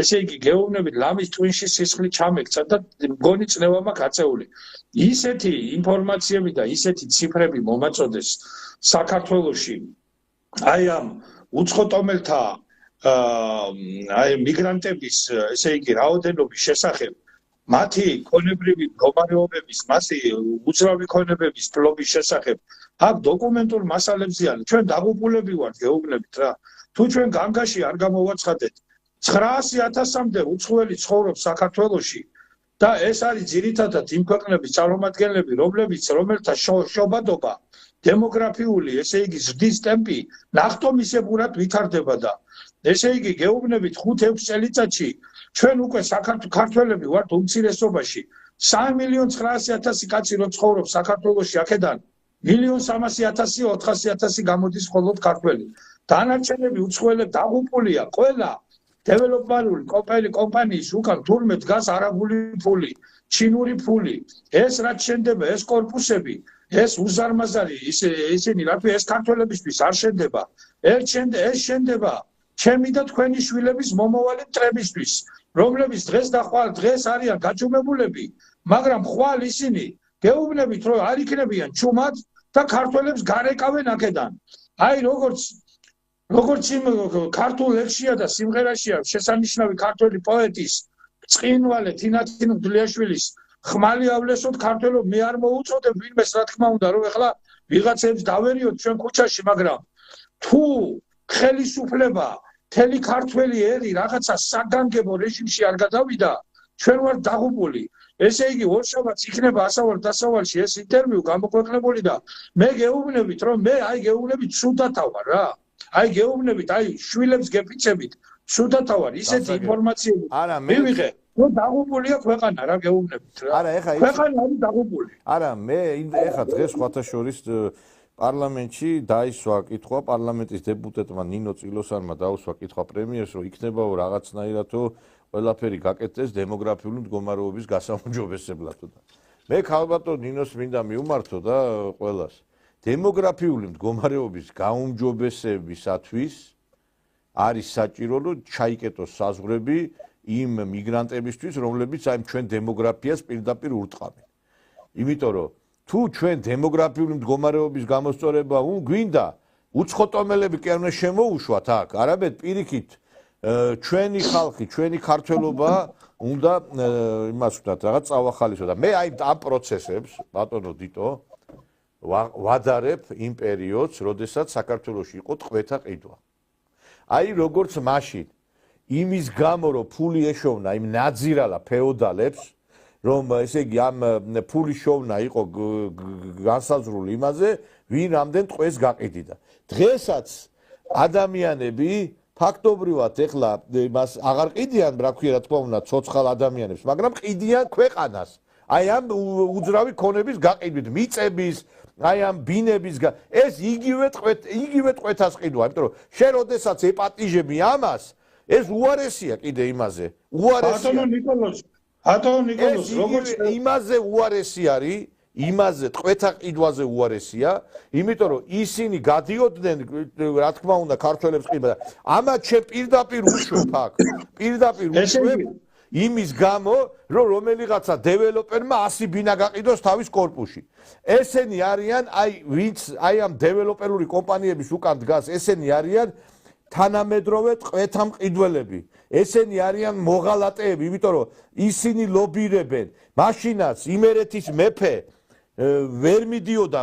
ესე იგი გეუბნებით ლამის ტვინში სისხლი ჩამექცა და მგონი წნევა მაქვს აწეული. ისეთი ინფორმაციები და ისეთი ციფრები მომაწოდეს საქართველოში აი ამ უცხოტომელთა აი მიგრანტების ესე იგი რაოდენობის შესახებ მათი ქონებრივი მდგომარეობების, მასი უძრავი ქონებების ფლობის შესახებ აქ დოკუმენტურ მასალებზეა ჩვენ დაღუპულები ვართ გეუბნებით რა. თუ ჩვენ განგაში არ გამოვაცხადეთ 900,000-მდე უცხოელი ცხოვრობს საქართველოში და ეს არის ძირითადად იმ ქვეყნების წარმომადგენლები, რომელთა შობადობა დემოგრაფიული, ესე იგი ზრდის ტემპი ნახტომისებურად ვითარდება და ესე იგი გეუბნებით 5-6 წელიწადში ჩვენ უკვე საქართველები ვართ უმცირესობაში 3,900,000 კაცი რო ცხოვრობს საქართველოში აქედან 1,300,000-400,000 გამოდის მხოლოდ ქართველი. დანარჩენები უცხოელები დაღუპულია ყველა დეველოპერული კომპანიის უკან თურმე დგას არაბული ფული, ჩინური ფული. ეს რაც შენდება, ეს კორპუსები, ეს უზარმაზარი ისინი რატო ეს ქართველებისთვის არ შენდება? ეს შენდება ჩემი და თქვენი შვილების მომავალი მტრებისთვის, რომლებიც დღეს არიან გაჩუმებულები, მაგრამ ხვალ ისინი გეუბნებით რომ არ იქნებიან ჩუმად და ქართველებს გარეკავენ აქედან. აი როგორც იმ ქართულ ლექსია და სიმღერაშია შესანიშნავი ქართველი პოეტის წყინვალე თინათინ მდლიაშვილის ხმალი ავლესოთ ქართველო მე არ მოუწოდებ ვინმეს რა თქმა უნდა რომ ეხლა ვიღაცებს დავერიოთ ჩვენ ქუჩაში მაგრამ თუ ხელისუფლება მთელი ქართველი ერი რაღაცა საგანგებო რეჟიმში არ გადავიდა ჩვენ ვართ დაღუპული. ესე იგი ორშაბათს იქნება ასავალ-დასავალში ეს ინტერვიუ გამოქვეყნებული და მე გეუბნებით რომ მე აი გეუბნებით სუდათავარ რა. აი გეუბნებით აი შვილებს გეფიცებით სუდათავარ ისეთი ინფორმაციები მივიღე რომ დაღუპულია ქვეყანა რა გეუბნებით რა. არა ეხა ქვეყანა არის დაღუპული. არა მე ეხა დღეს სხვათა შორის პარლამენტში დაისვა კითხვა პარლამენტის დეპუტატმა ნინო წილოსანმა დაუსვა კითხვა პრემიერს რომ იქნებაო რაღაცნაირადო ყველაფერი გაკეთდეს დემოგრაფიული მდგომარეობის გასაუმჯობესებლად და მე ქალბატონ ნინოს მინდა მიუმართო და ყველას დემოგრაფიული მდგომარეობის გაუმჯობესებისათვის არის საჭირო რომ ჩაიკეტოს საზღვრები იმ მიგრანტებისთვის რომლებიც აი ჩვენ დემოგრაფიას პირდაპირ ურტყამენ. იმიტომ რომ თუ ჩვენ დემოგრაფიული მდგომარეობის გამოსწორება გვინდა უცხოტომელები კი არ უნდა შემოუშვათ აქ არამედ პირიქით ჩვენი ხალხი, ჩვენი ქართველობა უნდა იმას ვთქვათ რაღაც წავახალისო და მე აი ამ პროცესებს ბატონო დიტო ვადარებ იმ პერიოდს, როდესაც საქართველოში იყო ტყვეთა ყიდვა. აი როგორც მაშინ იმის გამო რომ ფული ეშოვნა იმ ნაძირალა ფეოდალებს რომ ესე იგი ამ ფული შოვნა იყო განსაზღვრული იმაზე, ვინ რამდენ ტყვეს გაყიდიდა. დღესაც ადამიანები ფაქტობრივად ეხლა მას აღარ ყიდიან, რა ქვია, რა თქმა უნდა, ცოცხალ ადამიანებს, მაგრამ ყიდიან ქვეყანას. აი ამ უძრავი ქონების გაყიდვით, მიწების, აი ამ ბინების ეს იგივე ტყვეთას ყიდვა, იმიტომ რომ შენ როდესაც ეპატიჟები ამას, ეს უარესია კიდე იმაზე. უარესია. ბატონო ნიკოლოზ, როგორც იმაზე უარესი არის, იმაზე ტყვეთა ყიდვაზე უარესია, იმიტომ რომ ისინი გადიოდნენ, რა თქმა უნდა, ქართველებს ყიდვა. ამათ შე პირდაპირ უშვებ აქ. პირდაპირ უშვებ იმის გამო, რომ რომელიღაცა დეველოპერმა 100 ბინა გაყიდოს თავის კორპუსში. ესენი არიან, ვინც ამ დეველოპერული კომპანიების უკან დგას, ესენი არიან თანამედროვე ტყვეთა მყიდველები. ესენი არიან მოღალატეები, იმიტომ რომ ისინი ლობირებენ. მაშინაც იმერეთის მეფე ვერ მიდიოდა,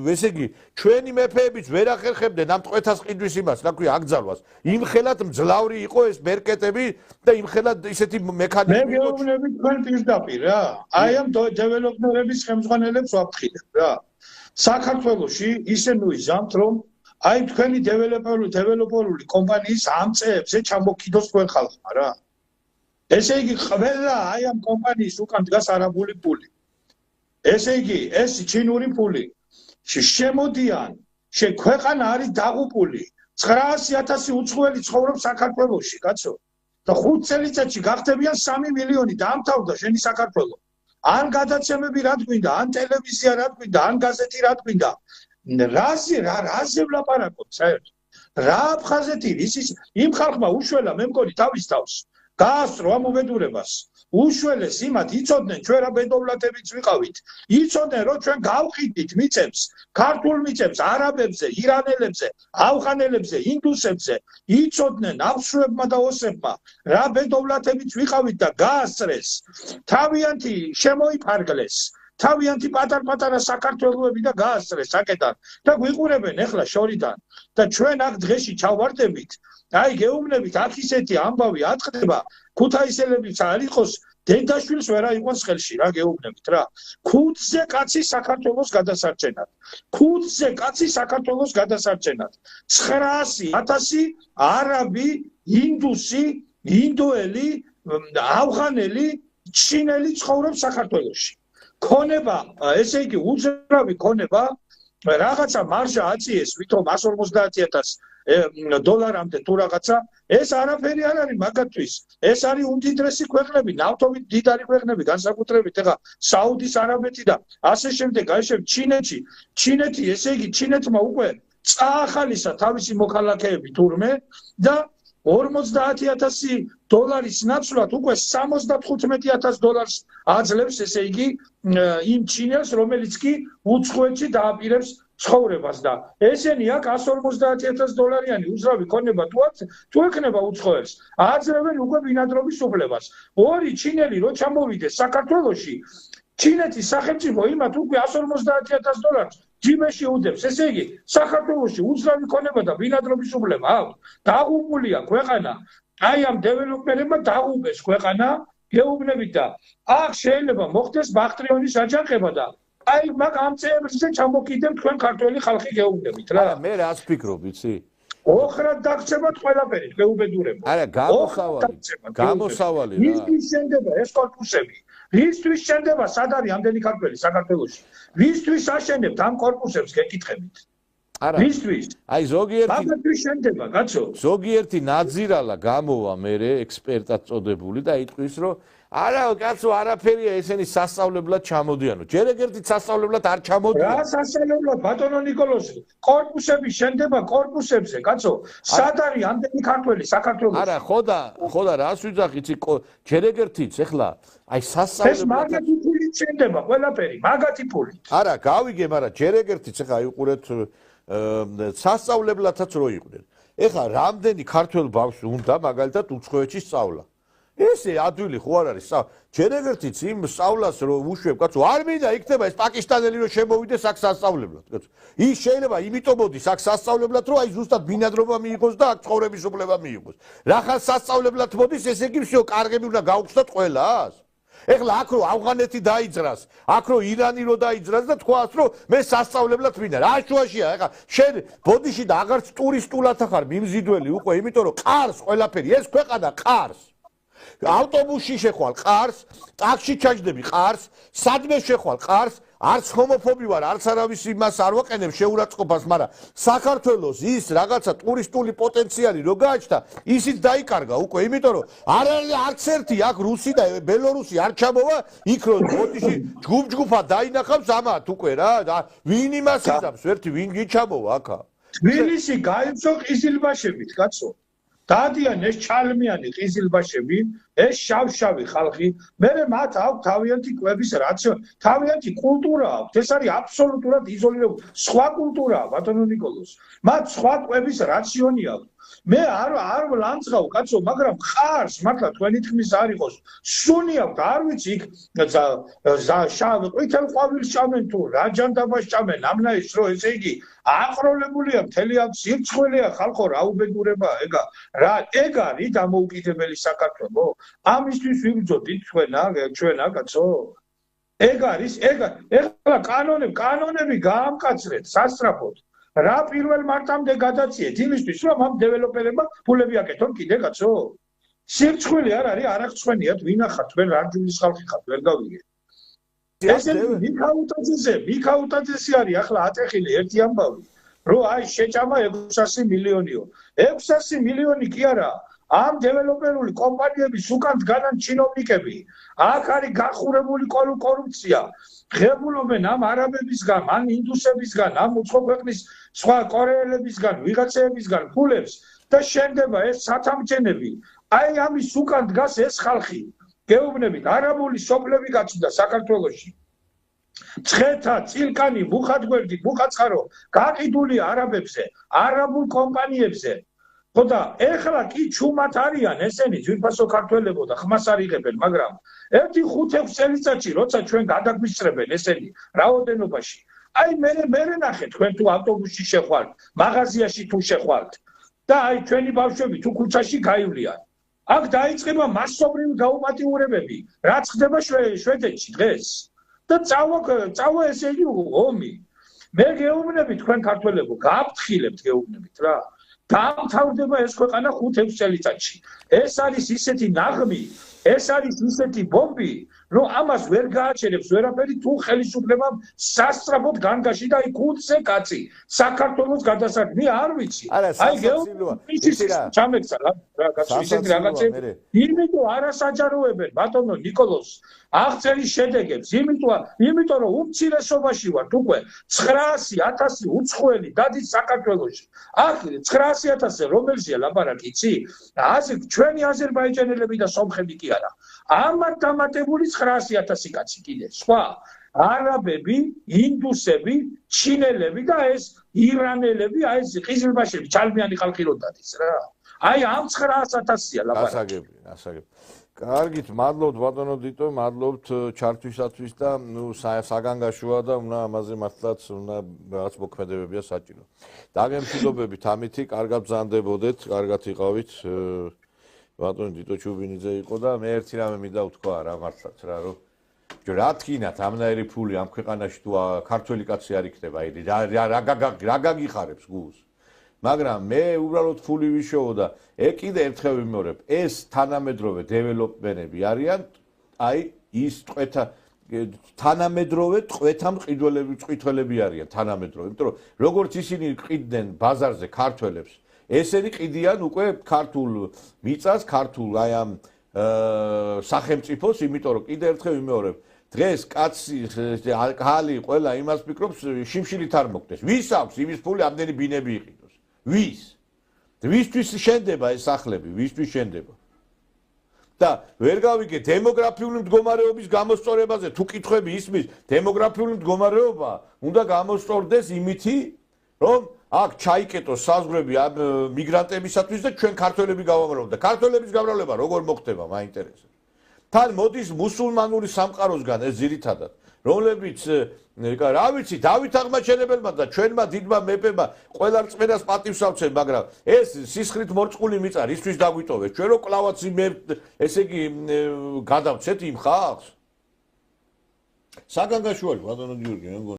ესე იგი, ჩვენი მეფეებიც ვერ ახერხებდნენ ამ ტყვეთას ყიდვის იმას, რა ქვია, აკრძალვას. იმხელად მძლავრი იყო ეს მერკეტები და იმხელად ისეთი მექანიზმი იყო. მე გეუბნებით თქვენ პირდაპირ რა. აი ამ დეველოპერების ხელმძღვანელებს ვაფრთხილებ რა. საქართველოში ისე ნუიზამთ, რომ აი თქვენი დეველოპერული კომპანიის ამ წეებზე ჩამოქიდოს თქვენ ხალხმა რა. ესე იგი, ყველა აი ამ კომპანიის უკან დგას არაბული ფული. ესე იგი, ეს ჩინური ფული შემოდიან, ქვეყანა არის დაღუპული. 900,000 უცხოელი ცხოვრობს საქართველოში, კაცო. და 5 წელიწადში გახდებიან 3 მილიონი დაამთავრდა შენი საქართველო. ან გადაცემები რა გვინდა, ან ტელევიზია რა გვინდა, ან გაზეთი რა გვინდა. რაზე ვლაპარაკობთ საერთოდ? რა აფხაზეთი ის იმ ხალხმა უშველა მე მგონი თავის თავს. გაასწრო ამ უბედურებას. უშველეს იმათ იცოდნენ ჩვენ რა ბედოვლათებიც ვიყავით. იცოდნენ რომ ჩვენ გავყიდით მიწებს, ქართულ მიწებს, არაბებზე, ირანელებზე, ავღანელებზე, ინდუსებზე. იცოდნენ აფსუებმა და ოსებმა რა ბედოვლათებიც ვიყავით და გაასწრეს. თავიანთი შემოიფარგლეს. თავიანთი პატარ-პატარა საქართველოები და გაასწრეს საკედან და გვიყურებენ ახლა შორიდან და ჩვენ აქ დღეში ჩავვარდებით. აი გეუბნებით აქ ისეთი ამბავი ატყდება ქუთაისელებიც არ იყოს დედაშვილს ვერ აიყვანს ხელში რა გეუბნებით რა. ქუთზე კაცი საქართველოს გადასარჩენად. ქუთზე კაცი საქართველოს გადასარჩენად. 900,000 არაბი, ინდუსი, ინდოელი, ავღანელი, ჩინელი ცხოვრობს საქართველოში. ქონება, ესე იგი უძრავი ქონება, რაღაცა მარჟა აწიეს, ვითომ 150,000 დოლარამდე თუ რაღაცა, ეს არაფერი არ არის მაგათთვის. ეს არის უმდიდრესი ქვეყნები, ნავთობით დიდარი ქვეყნები, განსაკუთრებით ეხა საუდის არაბეთი და ასე შემდეგ, გაიშევ ჩინეთში. ჩინეთი, ესე იგი ჩინეთმა უკვე წაახალისა თავისი მოქალაქეები თურმე და 50,000 დოლარის ნაცვლად უკვე 75,000 დოლარს აძლევს, ესე იგი იმ ჩინელს, რომელიც კი უცხოეთში დააპირებს ცხოვრებას და ესენი აქ 150,000 დოლარიანი უძრავი ქონება თუ ექნება უცხოელს, აძლევენ უკვე ბინადრობის უფლებას. ორი ჩინელი რო ჩამოვიდეს საქართველოში, ჩინეთის სახელმწიფო იმათ უკვე 150,000 დოლარს ჯიბეში უდებს. ესე იგი, საქართველოში უძრავი ქონება და ბინადრობის უფლება აქვს. დაღუპულია ქვეყანა. აი ამ დეველოპერებმა დაღუპეს ქვეყანა, გეუბნებით და აქ შეიძლება მოხდეს ბახტრიონის აჯანყება და აი მაგ ამ წევრზე ჩამოკიდებ თქვენ ქართველი ხალხი გეუბნებით რა. მე რას ფიქრობ, იცი? ოხრად დაგწებათ ყველაფერი, გეუბედურებო. არა, გამოსავალი რა. ისთვის შენდება ეს კორპუსები? ვისთვის შენდება სად არის ამდენი ქართველი საქართველოში? ვისთვის აშენებთ ამ კორპუსებს გეკითხებით? არა. ვისთვის? აი მაგათთვის შენდება, კაცო. ზოგიერთი ნაძირალა გამოვა მერე ექსპერტად წოდებული და იტყვის რომ არა კაცო არაფერია ესენი სასწავლებლად ჩამოდიანო. ჯერ ეგერთი სასწავლებლად არ ჩამოდიან. რა სასწავლებლად ბატონო ნიკოლოზი? კორპუსები შენდება კორპუსებზე, კაცო. სად არის ამდენი ქართველი საქართველოში? არა, ხოდა რას ვიძახი იცი ჯერ ეგერთიც ეხლა აი სასწავლებლად ეს მაგათი ფულით შენდება ყველაფერი, მაგათი ფულით. არა, გავიგე, მაგრამ ჯერ ეგერთიც ეხლა აიყურეთ სასწავლებლადაც რო იყვნენ. ეხლა რამდენი ქართველ ბავშვი უნდა მაგალითად უცხოეთში სწავლა? ესე ადვილი ხო არ არის ჯერ ეგერთიც იმ სწავლას რომ უშვებ კაცო არ მინდა იქნება ეს პაკისტანელი რომ შემოვიდეს აქ სასწავლებლად კაცო ის შეიძლება იმიტომ მოდის აქ სასწავლებლად რომ აი ზუსტად ბინადრობა მიიღოს და აქ ცხოვრების უფლება მიიღოს რახან სასწავლებლად მოდის ესე იგი всё კარგები უნდა გაუხსნათ ყველას ეხლა აქ რო ავღანეთი დაიძრას აქ რო ირანი რო დაიძრას და თქვას რომ მე სასწავლებლად მინდა რა შუაშია ეხლა შენ ბოდიში და აღარც ტურისტულად ახარ მიმზიდველი უკვე იმიტომ რომ ყარს ყველაფერი ეს ქვეყანა ყარს ავტობუსში შეხვალ ყარს, ტაქსში ჩაჯდები ყარს, სადმე შეხვალ ყარს, არც ჰომოფობი ვარ, არც არავის იმას არ ვაყენებ შეურაცხყოფას, მაგრამ საქართველოს ის რაღაცა ტურისტული პოტენციალი რო გააჩნდა, ისიც დაიკარგა უკვე, იმიტომ რომ არც ერთი აქ რუსი და ბელორუსი არ ჩამოვა, იქ რო ბოდიში ჯგუფ-ჯგუფად დაინახავს ამათ უკვე რა, ვინ იმას იზამს, ერთი ვინ გიჩამოვა აქა. თბილისი გაიწო ყიზილბაშებით, კაცო. დადიან ეს ჩალმიანი ყიზილბაშები, ეს შავშავი ხალხი, მე მათ აქვს თავიანთი კვების რაციონი, თავიანთი კულტურა აქვს, ეს არის აბსოლუტურად იზოლირებული, სხვა კულტურაა, ბატონო ნიკოლოზ. მათ სხვა კვების რაციონი აქვს. მე არ ვლანძღავ, კაცო, მაგრამ ხარს, მართლა თქვენი თქმის არ იყოს. სუნი აქვს, არ ვიცი, იქ შავ ყვითელ ყვავილს ჭამენ თუ რა ჯანდაბას ჭამენ, ამნაის რო ესე იგი აყროლებულია, მთელი ამ სირცხვილია ხალხო, რა უბედურება, ეგ არის დამოუკიდებელი საქართველო. ამისთვის ვიბრძოდით ჩვენა კაცო. ეგ არის, ეხლა კანონები გაამკაცრეთ სასწრაფოდ. რა პირველ მარტამდე გადაციეთ იმისთვის რომ ამ დეველოპერებმა ფულები აკეთონ კიდე კაცო. სირცხვილი არ არის, არაღწვენიათ ვინახარ თქვენ რარჯულის ხალხი ხართ, ვერ გავიგე. ესე მიქაუტაძესი არის ახლა ატეხილი ერთი ამბავი, რომ აი შეჭამა 600 მილიონიო. 600 მილიონი კი არა, ამ დეველოპერული კომპანიების უკან დგანან ჩინოვნიკები. აქ არის გახურებული კორუფცია. ღებულობენ ამ არაბებისგან, ამ ინდუსებისგან, ამ უცხო ქვეყნის სხვა კორეელებისგან, ვიღაცეებისგან ფულებს და შენდება ეს სათამჩენები. აი ამის უკან დგას ეს ხალხი. გეუბნებით, არაბული სოფლები გაჩნდა საქართველოში. ცხეთა, წილკანი, მუხათგვერდი, მუხაცხარო გაყიდული არაბებზე, არაბულ კომპანიებზე. ხოდა ეხლა კი ჩუმად არიან ესენი ძვირფასო ქართველებო და ხმას არ იღებენ, მაგრამ 1-5 წელიწადში როცა ჩვენ გადაგვისწრებენ ესენი რაოდენობაში, აი მე ნახე თქვენ თუ ავტობუსში შეხვალთ, მაღაზიაში თუ შეხვალთ და აი ჩვენი ბავშვები თუ ქუჩაში გაივლიან. აქ დაიწყება მასობრივი გაუპატიურებები, რაც ხდება შვედეთში დღეს. და წავა ესე იგი ომი. მე გეუბნები თქვენ ქართველებო, გააფრთხილებთ გეუბნებით რა. დაამთავრდება ეს ქვეყანა 5-6 წელიწადში. ეს არის ისეთი ნაღმი, ეს არის ისეთი ბომბი, რომ ამას ვერ გააჩერებს ვერაფერი თუ ხელისუფლებამ სასწრაფოდ განგაში და აი 5-ზე კაცი საქართველოს გადასარგმი არ ვიცი. აი გეუბნები ჩამექცა რა გასვისეთ რაღაცები. იმიტომ არასაჯაროებენ ბატონო ნიკოლოზ აღწერის შედეგებს, იმიტომ რომ უმცირესობაში ვართ უკვე 900,000 უცხოელი დადის საქართველოში. აქ 900,000-ზე რომელზეა ლაპარაკი, იცი? ჩვენი აზერბაიჯანელები და სომხები კი არა. ამათ დამატებული 900,000 კაცი კიდე. სხვა არაბები, ინდუსები, ჩინელები და ეს ირანელები, აი ეს ყიზილბაშები, ჩალმიანი ხალხი რო დადის რა. აი ამ 900,000-ია ლაპარაკი. ასაგებ. კარგით, მადლობთ ბატონო დიტო, მადლობთ ჩართვისათვის და ნუ საგანგაშოა და უნდა ამაზე მართლაც უნდა რაღაც მოქმედებებია საჭირო. დაგემშვიდობებით ამითი, კარგად ბრძანდებოდეთ, კარგად იყავით. ბატონო დიტო ჩუბინიძე იყო და მე ერთი რამე მინდა ვთქვა რა მართლაც რა რომ რა თქინათ ამნაირი ფული ამ ქვეყანაში თუ ქართველი კაცი არ იქნება, რა გაგიხარებს გულს. მაგრამ მე უბრალოდ ფული ვიშოვო და კიდე ერთხელ ვიმეორებ, ეს თანამედროვე დეველოპმენტები არიან, აი ის ტყვეთა თანამედროვე ტყვეთა მყიდველები არიან თანამედროვე, იმიტომ რომ როგორც ისინი ყიდნენ ბაზარზე ქართველებს, ესენი ყიდიან უკვე ქართულ მიწას, ქართულ აი ამ სახელმწიფოს, იმიტომ რომ კიდე ერთხელ ვიმეორებ, დღეს კაცი ხალი ყველა იმას ფიქრობს, შიმშილით არ მოკდეს. ვის აქვს იმის ფული ამდენი ბინები იყიდოს? ვისთვის შენდება ეს სახლები, ვისთვის შენდება? და ვერ გავიგე დემოგრაფიული მდგომარეობის გამოსწორებაზე, თუ კითხვები ისმის, დემოგრაფიული მდგომარეობა უნდა გამოსწორდეს იმითი, რომ აქ ჩაიკეტოს საზღვრები ამ მიგრანტებისათვის და ჩვენ ქართველები გავამრავლოთ. და ქართველების გამრავლება როგორ მოხდება, მაინტერესებს. თან მოდის მუსულმანური სამყაროსგან ეს ძირითადად, რომლებიც რა ვიცი, დავით აღმაჩენებელმა და ჩვენმა დიდმა მეფებმა ყველა რწმენას პატივს ავცენ, მაგრამ ეს სისხლით მორწყული მიწა რისთვის დაგვიტოვეს? ჩვენ რო კლავაც ესე იგი გადავცეთ იმ ხალხს? საგანგაშოა ბატონო გიორგი, მე მგონი